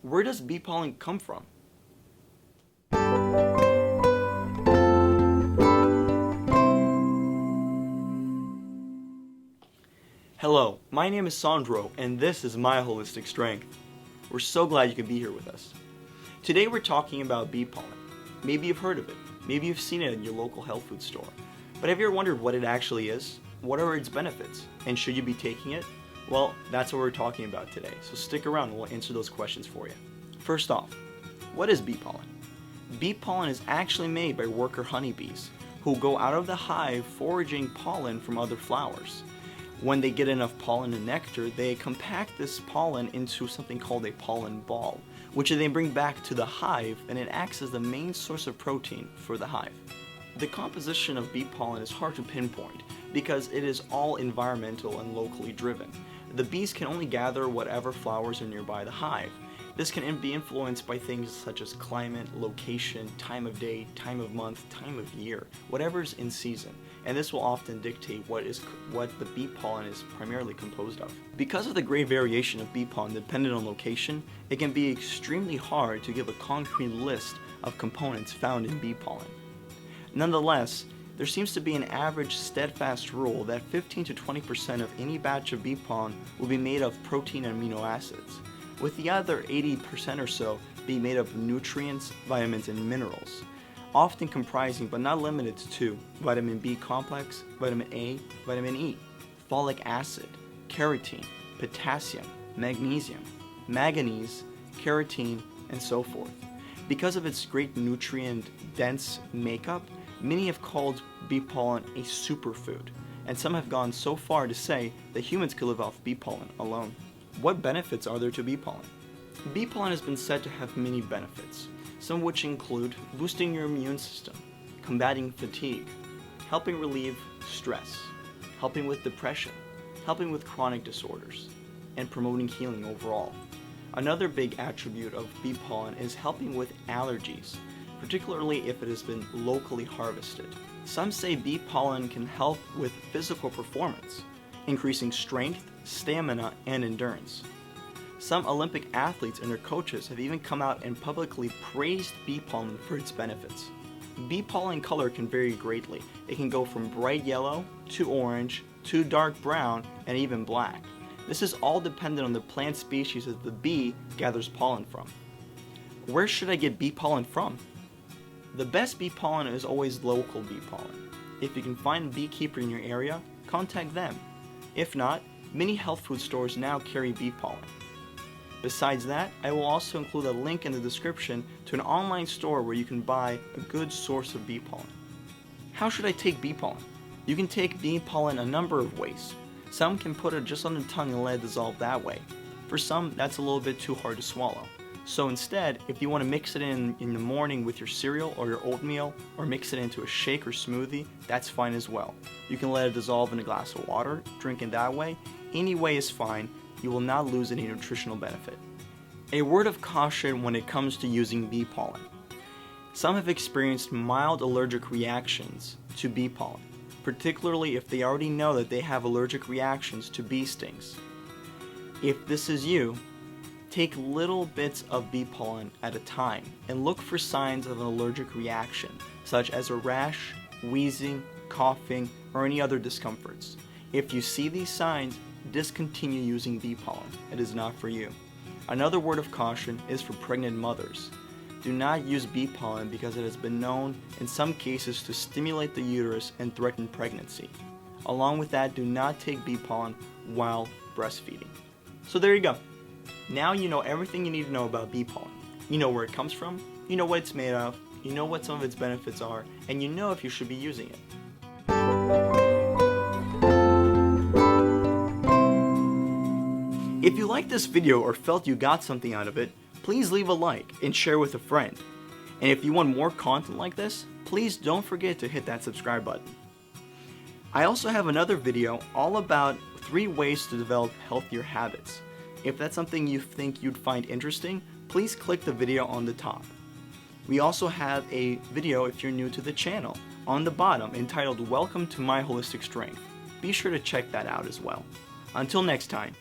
Where does bee pollen come from? Hello, my name is Sandro, and this is My Holistic Strength. We're so glad you could be here with us. Today we're talking about bee pollen. Maybe you've heard of it, maybe you've seen it in your local health food store. But have you ever wondered what it actually is? What are its benefits? And should you be taking it? Well, that's what we're talking about today, so stick around and we'll answer those questions for you. First off, what is bee pollen? Bee pollen is actually made by worker honeybees who go out of the hive foraging pollen from other flowers. When they get enough pollen and nectar, they compact this pollen into something called a pollen ball, which they bring back to the hive, and it acts as the main source of protein for the hive. The composition of bee pollen is hard to pinpoint because it is all environmental and locally driven. The bees can only gather whatever flowers are nearby the hive. This can be influenced by things such as climate, location, time of day, time of month, time of year, whatever's in season, and this will often dictate what the bee pollen is primarily composed of. Because of the great variation of bee pollen dependent on location, it can be extremely hard to give a concrete list of components found in bee pollen. Nonetheless, there seems to be an average steadfast rule that 15 to 20% of any batch of bee pollen will be made of protein and amino acids, with the other 80% or so being made up of nutrients, vitamins, and minerals, often comprising but not limited to vitamin B complex, vitamin A, vitamin E, folic acid, keratin, potassium, magnesium, manganese, carotene, and so forth. Because of its great nutrient-dense makeup, many have called bee pollen a superfood, and some have gone so far to say that humans could live off bee pollen alone. What benefits are there to bee pollen? Bee pollen has been said to have many benefits, some of which include boosting your immune system, combating fatigue, helping relieve stress, helping with depression, helping with chronic disorders, and promoting healing overall. Another big attribute of bee pollen is helping with allergies, particularly if it has been locally harvested. Some say bee pollen can help with physical performance, increasing strength, stamina, and endurance. Some Olympic athletes and their coaches have even come out and publicly praised bee pollen for its benefits. Bee pollen color can vary greatly. It can go from bright yellow to orange to dark brown and even black. This is all dependent on the plant species that the bee gathers pollen from. Where should I get bee pollen from? The best bee pollen is always local bee pollen. If you can find a beekeeper in your area, contact them. If not, many health food stores now carry bee pollen. Besides that, I will also include a link in the description to an online store where you can buy a good source of bee pollen. How should I take bee pollen? You can take bee pollen a number of ways. Some can put it just on the tongue and let it dissolve that way. For some, that's a little bit too hard to swallow. So instead, if you want to mix it in the morning with your cereal or your oatmeal, or mix it into a shake or smoothie, that's fine as well. You can let it dissolve in a glass of water, drink it that way. Any way is fine. You will not lose any nutritional benefit. A word of caution when it comes to using bee pollen. Some have experienced mild allergic reactions to bee pollen, particularly if they already know that they have allergic reactions to bee stings. If this is you, take little bits of bee pollen at a time and look for signs of an allergic reaction, such as a rash, wheezing, coughing, or any other discomforts. If you see these signs, discontinue using bee pollen. It is not for you. Another word of caution is for pregnant mothers. Do not use bee pollen because it has been known in some cases to stimulate the uterus and threaten pregnancy. Along with that, do not take bee pollen while breastfeeding. So there you go. Now you know everything you need to know about bee pollen. You know where it comes from, you know what it's made of, you know what some of its benefits are, and you know if you should be using it. If you liked this video or felt you got something out of it, please leave a like and share with a friend. And if you want more content like this, please don't forget to hit that subscribe button. I also have another video all about 3 ways to develop healthier habits. If that's something you think you'd find interesting, please click the video on the top. We also have a video, if you're new to the channel, on the bottom entitled Welcome to My Holistic Strength. Be sure to check that out as well. Until next time.